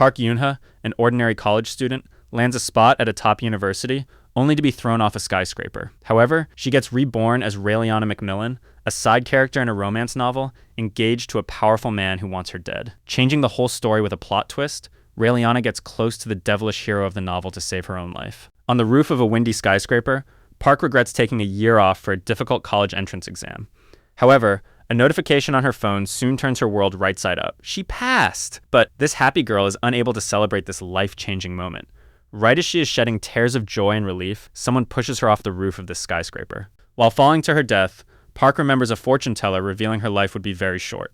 Park Yoon-ha, an ordinary college student, lands a spot at a top university, only to be thrown off a skyscraper. However, she gets reborn as Raliana Macmillan, a side character in a romance novel, engaged to a powerful man who wants her dead. Changing the whole story with a plot twist, Raliana gets close to the devilish hero of the novel to save her own life. On the roof of a windy skyscraper, Park regrets taking a year off for a difficult college entrance exam. However, a notification on her phone soon turns her world right side up. She passed! But this happy girl is unable to celebrate this life-changing moment. Right as she is shedding tears of joy and relief, someone pushes her off the roof of this skyscraper. While falling to her death, Park remembers a fortune teller revealing her life would be very short.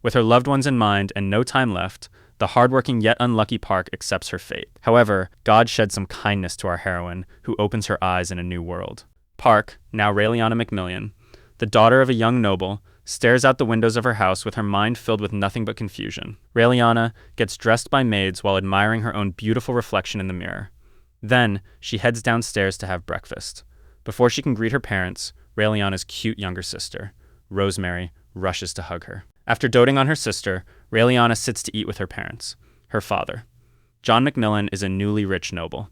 With her loved ones in mind and no time left, the hardworking yet unlucky Park accepts her fate. However, God sheds some kindness to our heroine, who opens her eyes in a new world. Park, now Raliana Macmillan, the daughter of a young noble, stares out the windows of her house with her mind filled with nothing but confusion. Raliana gets dressed by maids while admiring her own beautiful reflection in the mirror. Then, she heads downstairs to have breakfast. Before she can greet her parents, Raliana's cute younger sister, Rosemary, rushes to hug her. After doting on her sister, Raliana sits to eat with her parents. Her father, John Macmillan, is a newly rich noble.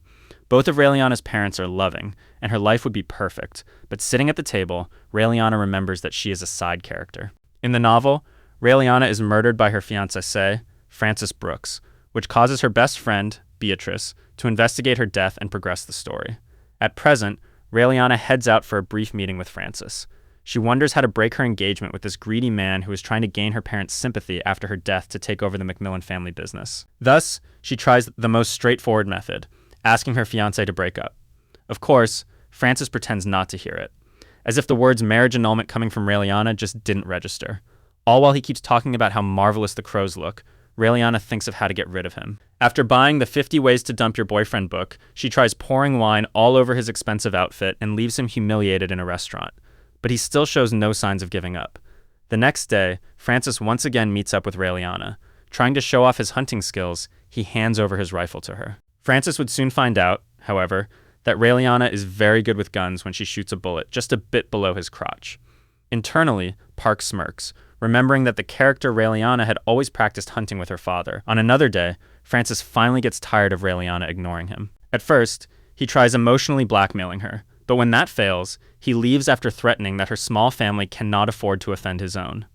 Both of Raliana's parents are loving, and her life would be perfect, but sitting at the table, Raliana remembers that she is a side character. In the novel, Raliana is murdered by her fiancé, Francis Brooks, which causes her best friend, Beatrice, to investigate her death and progress the story. At present, Raliana heads out for a brief meeting with Francis. She wonders how to break her engagement with this greedy man who is trying to gain her parents' sympathy after her death to take over the Macmillan family business. Thus, she tries the most straightforward method, asking her fiancé to break up. Of course, Francis pretends not to hear it, as if the words marriage annulment coming from Raliana just didn't register. All while he keeps talking about how marvelous the crows look, Raliana thinks of how to get rid of him. After buying the 50 Ways to Dump Your Boyfriend book, she tries pouring wine all over his expensive outfit and leaves him humiliated in a restaurant. But he still shows no signs of giving up. The next day, Francis once again meets up with Raliana. Trying to show off his hunting skills, he hands over his rifle to her. Francis would soon find out, however, that Raliana is very good with guns when she shoots a bullet just a bit below his crotch. Internally, Park smirks, remembering that the character Raliana had always practiced hunting with her father. On another day, Francis finally gets tired of Raliana ignoring him. At first, he tries emotionally blackmailing her, but when that fails, he leaves after threatening that her small family cannot afford to offend his own.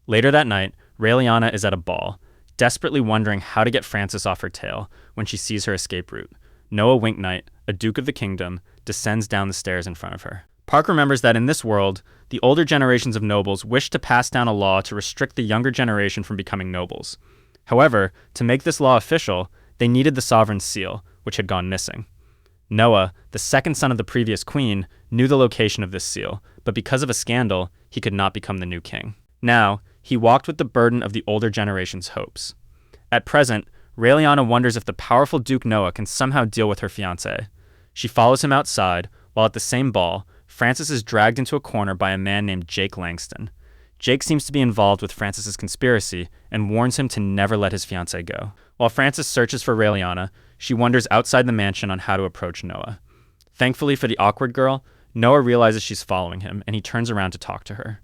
Later that night, Raliana is at a ball, desperately wondering how to get Francis off her tail when she sees her escape route. Noah Winknight, a Duke of the Kingdom, descends down the stairs in front of her. Park remembers that in this world, the older generations of nobles wished to pass down a law to restrict the younger generation from becoming nobles. However, to make this law official, they needed the sovereign's seal, which had gone missing. Noah, the second son of the previous queen, knew the location of this seal, but because of a scandal, he could not become the new king. Now, he walked with the burden of the older generation's hopes. At present, Raliana wonders if the powerful Duke Noah can somehow deal with her fiancé. She follows him outside, while at the same ball, Francis is dragged into a corner by a man named Jake Langston. Jake seems to be involved with Francis's conspiracy and warns him to never let his fiancée go. While Francis searches for Raliana, she wanders outside the mansion on how to approach Noah. Thankfully for the awkward girl, Noah realizes she's following him, and he turns around to talk to her.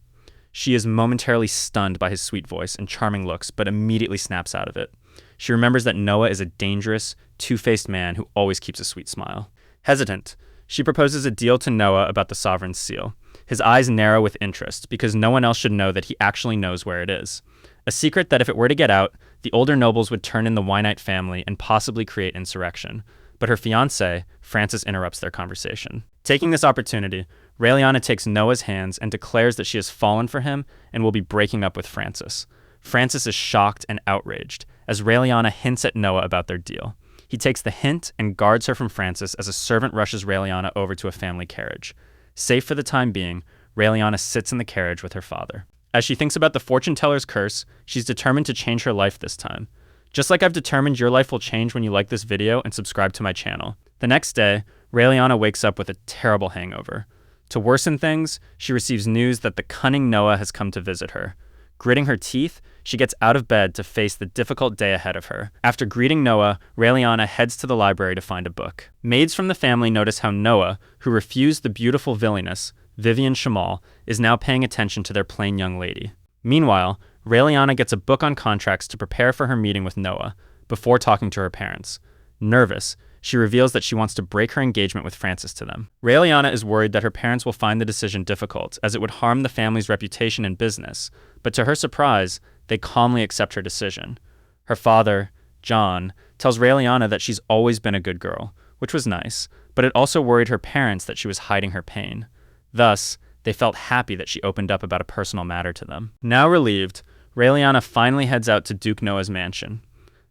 She is momentarily stunned by his sweet voice and charming looks, but immediately snaps out of it. She remembers that Noah is a dangerous, two-faced man who always keeps a sweet smile. Hesitant, she proposes a deal to Noah about the sovereign's seal. His eyes narrow with interest, because no one else should know that he actually knows where it is. A secret that if it were to get out, the older nobles would turn in the Winknight family and possibly create insurrection. But her fiancé, Francis, interrupts their conversation. Taking this opportunity, Raliana takes Noah's hands and declares that she has fallen for him and will be breaking up with Francis. Francis is shocked and outraged, as Raliana hints at Noah about their deal. He takes the hint and guards her from Francis as a servant rushes Raliana over to a family carriage. Safe for the time being, Raliana sits in the carriage with her father. As she thinks about the fortune teller's curse, she's determined to change her life this time. Just like I've determined your life will change when you like this video and subscribe to my channel. The next day, Raliana wakes up with a terrible hangover. To worsen things, she receives news that the cunning Noah has come to visit her. Gritting her teeth, she gets out of bed to face the difficult day ahead of her. After greeting Noah, Raliana heads to the library to find a book. Maids from the family notice how Noah, who refused the beautiful villainess, Vivian Shamal, is now paying attention to their plain young lady. Meanwhile, Raliana gets a book on contracts to prepare for her meeting with Noah, before talking to her parents. Nervous, she reveals that she wants to break her engagement with Francis to them. Raliana is worried that her parents will find the decision difficult, as it would harm the family's reputation in business, but to her surprise, they calmly accept her decision. Her father, John, tells Raliana that she's always been a good girl, which was nice, but it also worried her parents that she was hiding her pain. Thus, they felt happy that she opened up about a personal matter to them. Now relieved, Raliana finally heads out to Duke Noah's mansion.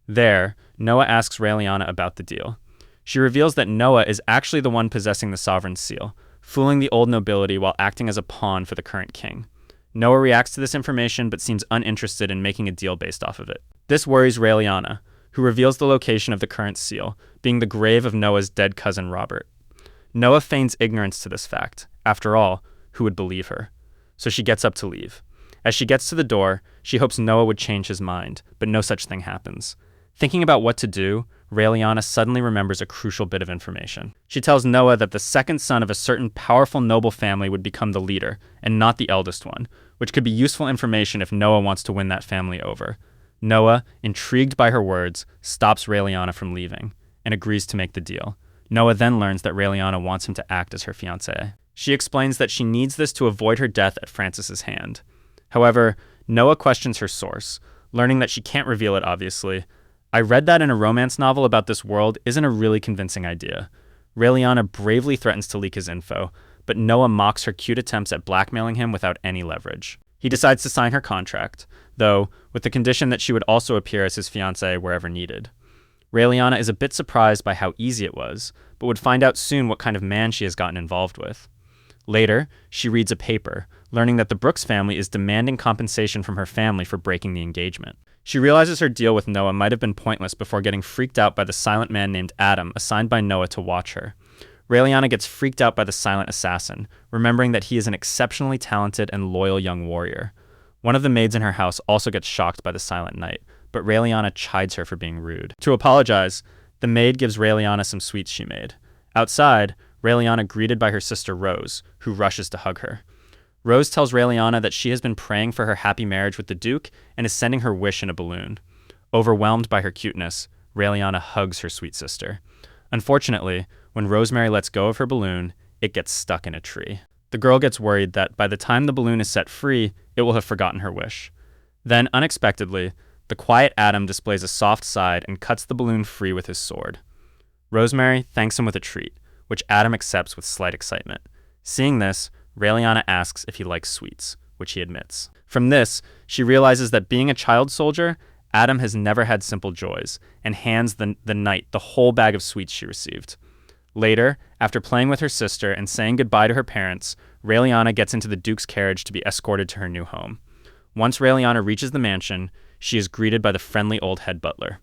There, Noah asks Raliana about the deal. She reveals that Noah is actually the one possessing the sovereign's seal, fooling the old nobility while acting as a pawn for the current king. Noah reacts to this information but seems uninterested in making a deal based off of it. This worries Raliana, who reveals the location of the current seal, being the grave of Noah's dead cousin Robert. Noah feigns ignorance to this fact. After all, who would believe her? So she gets up to leave. As she gets to the door, she hopes Noah would change his mind, but no such thing happens. Thinking about what to do, Raliana suddenly remembers a crucial bit of information. She tells Noah that the second son of a certain powerful noble family would become the leader, and not the eldest one, which could be useful information if Noah wants to win that family over. Noah, intrigued by her words, stops Raliana from leaving, and agrees to make the deal. Noah then learns that Raliana wants him to act as her fiancé. She explains that she needs this to avoid her death at Francis's hand. However, Noah questions her source, learning that she can't reveal it obviously. I read that in a romance novel about this world isn't a really convincing idea. Raliana bravely threatens to leak his info, but Noah mocks her cute attempts at blackmailing him without any leverage. He decides to sign her contract, though with the condition that she would also appear as his fiancée wherever needed. Raliana is a bit surprised by how easy it was, but would find out soon what kind of man she has gotten involved with. Later, she reads a paper, learning that the Brooks family is demanding compensation from her family for breaking the engagement. She realizes her deal with Noah might have been pointless before getting freaked out by the silent man named Adam assigned by Noah to watch her. Raliana gets freaked out by the silent assassin, remembering that he is an exceptionally talented and loyal young warrior. One of the maids in her house also gets shocked by the silent knight, but Raliana chides her for being rude. To apologize, the maid gives Raliana some sweets she made. Outside, Raliana greeted by her sister Rose, who rushes to hug her. Rose tells Raliana that she has been praying for her happy marriage with the Duke and is sending her wish in a balloon. Overwhelmed by her cuteness, Raliana hugs her sweet sister. Unfortunately, when Rosemary lets go of her balloon, it gets stuck in a tree. The girl gets worried that by the time the balloon is set free, it will have forgotten her wish. Then, unexpectedly, the quiet Adam displays a soft side and cuts the balloon free with his sword. Rosemary thanks him with a treat, which Adam accepts with slight excitement. Seeing this, Raliana asks if he likes sweets, which he admits. From this, she realizes that being a child soldier, Adam has never had simple joys, and hands the knight the whole bag of sweets she received. Later, after playing with her sister and saying goodbye to her parents, Raliana gets into the Duke's carriage to be escorted to her new home. Once Raliana reaches the mansion, she is greeted by the friendly old head butler,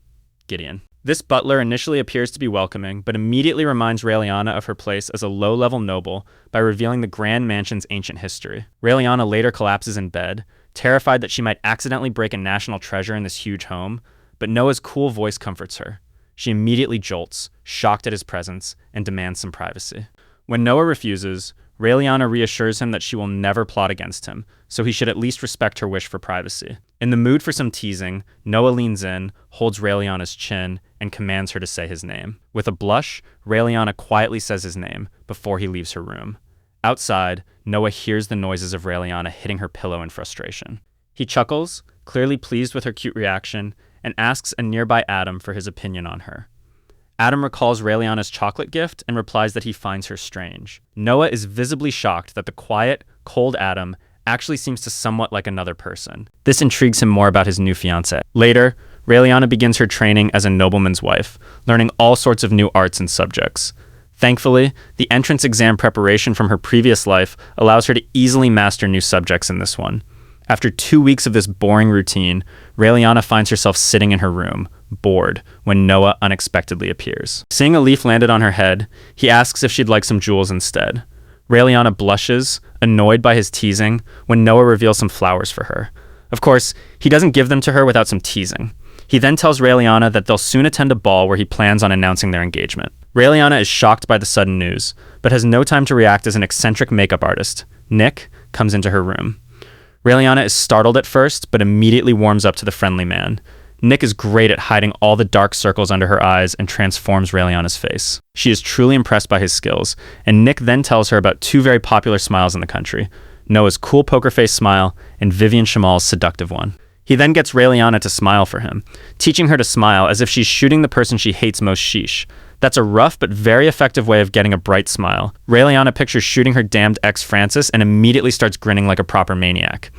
Gideon. This butler initially appears to be welcoming, but immediately reminds Raliana of her place as a low-level noble by revealing the grand mansion's ancient history. Raliana later collapses in bed, terrified that she might accidentally break a national treasure in this huge home, but Noah's cool voice comforts her. She immediately jolts, shocked at his presence, and demands some privacy. When Noah refuses, Raliana reassures him that she will never plot against him, so he should at least respect her wish for privacy. In the mood for some teasing, Noah leans in, holds Raliana's chin, and commands her to say his name. With a blush, Raliana quietly says his name before he leaves her room. Outside, Noah hears the noises of Raliana hitting her pillow in frustration. He chuckles, clearly pleased with her cute reaction, and asks a nearby Adam for his opinion on her. Adam recalls Raliana's chocolate gift and replies that he finds her strange. Noah is visibly shocked that the quiet, cold Adam actually seems to somewhat like another person. This intrigues him more about his new fiancé. Later, Raliana begins her training as a nobleman's wife, learning all sorts of new arts and subjects. Thankfully, the entrance exam preparation from her previous life allows her to easily master new subjects in this one. After 2 weeks of this boring routine, Raliana finds herself sitting in her room, bored, when Noah unexpectedly appears. Seeing a leaf landed on her head, he asks if she'd like some jewels instead. Raliana blushes, annoyed by his teasing, when Noah reveals some flowers for her. Of course, he doesn't give them to her without some teasing. He then tells Raliana that they'll soon attend a ball where he plans on announcing their engagement. Raliana is shocked by the sudden news, but has no time to react as an eccentric makeup artist, Nick, comes into her room. Raliana is startled at first, but immediately warms up to the friendly man. Nick is great at hiding all the dark circles under her eyes and transforms Raliana's face. She is truly impressed by his skills, and Nick then tells her about two very popular smiles in the country, Noah's cool poker face smile and Vivian Shamal's seductive one. He then gets Raliana to smile for him, teaching her to smile as if she's shooting the person she hates most sheesh. That's a rough but very effective way of getting a bright smile. Raliana pictures shooting her damned ex Francis and immediately starts grinning like a proper maniac.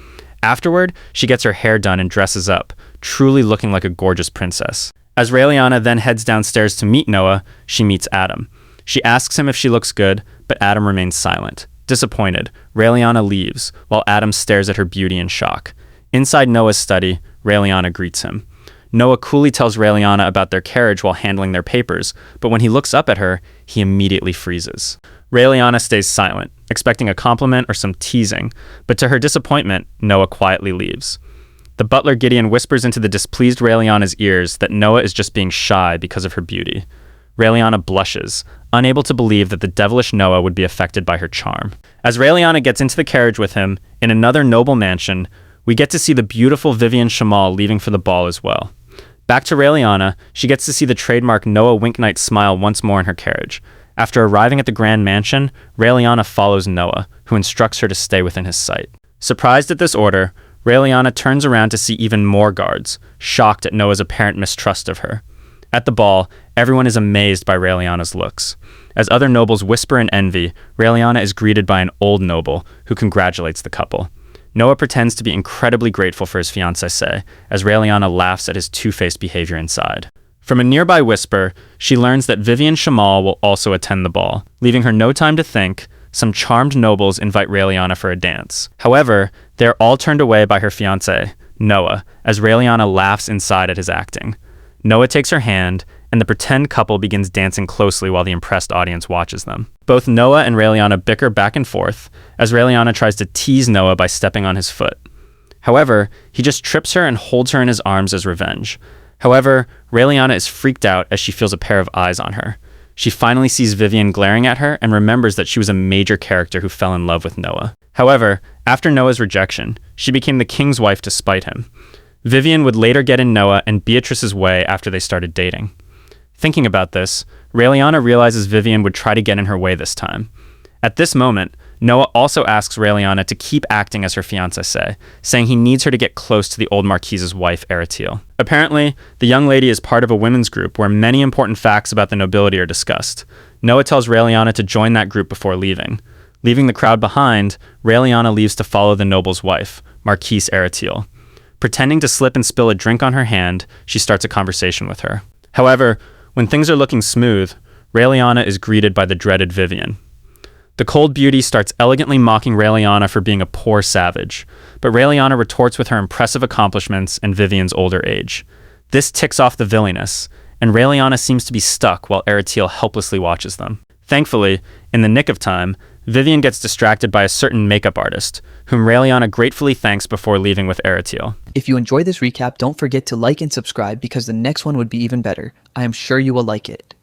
Afterward, she gets her hair done and dresses up, truly looking like a gorgeous princess. As Raliana then heads downstairs to meet Noah, she meets Adam. She asks him if she looks good, but Adam remains silent. Disappointed, Raliana leaves, while Adam stares at her beauty in shock. Inside Noah's study, Raliana greets him. Noah coolly tells Raliana about their carriage while handling their papers, but when he looks up at her, he immediately freezes. Raliana stays silent, expecting a compliment or some teasing, but to her disappointment, Noah quietly leaves. The butler Gideon whispers into the displeased Raliana's ears that Noah is just being shy because of her beauty. Raliana blushes, unable to believe that the devilish Noah would be affected by her charm. As Raliana gets into the carriage with him, in another noble mansion, we get to see the beautiful Vivian Shamal leaving for the ball as well. Back to Raliana, she gets to see the trademark Noah Winknight smile once more in her carriage. After arriving at the grand mansion, Raliana follows Noah, who instructs her to stay within his sight. Surprised at this order, Raliana turns around to see even more guards, shocked at Noah's apparent mistrust of her. At the ball, everyone is amazed by Raliana's looks. As other nobles whisper in envy, Raliana is greeted by an old noble, who congratulates the couple. Noah pretends to be incredibly grateful for his fiancée, as Raliana laughs at his two-faced behavior inside. From a nearby whisper, she learns that Vivian Shamal will also attend the ball. Leaving her no time to think, some charmed nobles invite Raliana for a dance. However, they are all turned away by her fiancé, Noah, as Raliana laughs inside at his acting. Noah takes her hand, and the pretend couple begins dancing closely while the impressed audience watches them. Both Noah and Raliana bicker back and forth, as Raliana tries to tease Noah by stepping on his foot. However, he just trips her and holds her in his arms as revenge. However, Raliana is freaked out as she feels a pair of eyes on her. She finally sees Vivian glaring at her and remembers that she was a major character who fell in love with Noah. However, after Noah's rejection, she became the king's wife to spite him. Vivian would later get in Noah and Beatrice's way after they started dating. Thinking about this, Raliana realizes Vivian would try to get in her way this time. At this moment, Noah also asks Raliana to keep acting as her fiancée, saying he needs her to get close to the old Marquise's wife, Eratiel. Apparently, the young lady is part of a women's group where many important facts about the nobility are discussed. Noah tells Raliana to join that group before leaving. Leaving the crowd behind, Raliana leaves to follow the noble's wife, Marquise Eratiel. Pretending to slip and spill a drink on her hand, she starts a conversation with her. However, when things are looking smooth, Raliana is greeted by the dreaded Vivian. The cold beauty starts elegantly mocking Raliana for being a poor savage, but Raliana retorts with her impressive accomplishments and Vivian's older age. This ticks off the villainess, and Raliana seems to be stuck while Eratiel helplessly watches them. Thankfully, in the nick of time, Vivian gets distracted by a certain makeup artist, whom Raliana gratefully thanks before leaving with Eratiel. If you enjoyed this recap, don't forget to like and subscribe because the next one would be even better. I am sure you will like it.